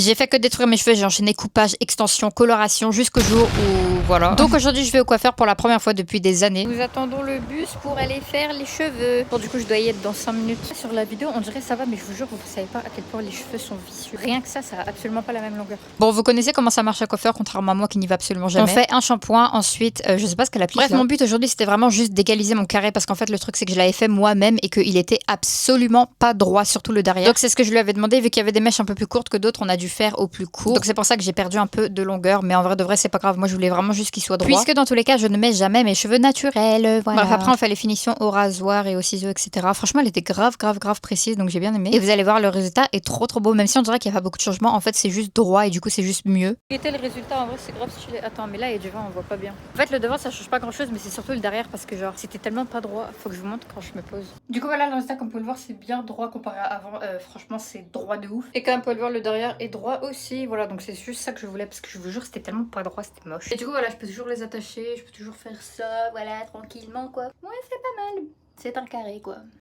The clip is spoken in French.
J'ai fait que détruire mes cheveux, j'ai enchaîné coupage, extension, coloration jusqu'au jour où voilà. Donc aujourd'hui je vais au coiffeur pour la première fois depuis des années. Nous attendons le bus pour aller faire les cheveux. Bon du coup je dois y être dans 5 minutes. Sur la vidéo on dirait ça va, mais je vous jure vous savez pas à quel point les cheveux sont vicieux. Rien que ça a absolument pas la même longueur. Bon vous connaissez comment ça marche à coiffeur contrairement à moi qui n'y va absolument jamais. On fait un shampoing, ensuite je sais pas ce qu'elle applique. Bref mon but aujourd'hui c'était vraiment juste d'égaliser mon carré parce qu'en fait le truc c'est que je l'avais fait moi-même et qu'il était absolument pas droit, surtout le derrière. Donc c'est ce que je lui avais demandé, vu qu'il y avait des mèches un peu plus courtes que d'autres, on a dû faire au plus court. Donc c'est pour ça que j'ai perdu un peu de longueur, mais en vrai de vrai c'est pas grave, moi je voulais vraiment juste qu'il soit droit. Puisque dans tous les cas je ne mets jamais mes cheveux naturels, voilà. Bref après on fait les finitions au rasoir et au ciseau etc. Franchement elle était grave précise, donc j'ai bien aimé. Et vous allez voir le résultat est trop beau, même si on dirait qu'il n'y a pas beaucoup de changements, en fait c'est juste droit et du coup c'est juste mieux. Quel était le résultat en vrai, c'est grave stylé. Attends mais là il y a du vent, on voit pas bien. En fait le devant ça change pas grand chose, mais c'est surtout le derrière parce que genre c'était tellement pas droit, faut que je vous montre quand je me pose. Du coup voilà le résultat, comme vous pouvez le voir c'est bien droit comparé à avant, franchement c'est droit de ouf. Et comme vous pouvez le voir le derrière est droit aussi, voilà, donc c'est juste ça que je voulais parce que je vous jure c'était tellement pas droit, c'était moche. Et du coup voilà je peux toujours les attacher, je peux toujours faire ça, voilà tranquillement quoi. Ouais c'est pas mal, c'est un carré quoi.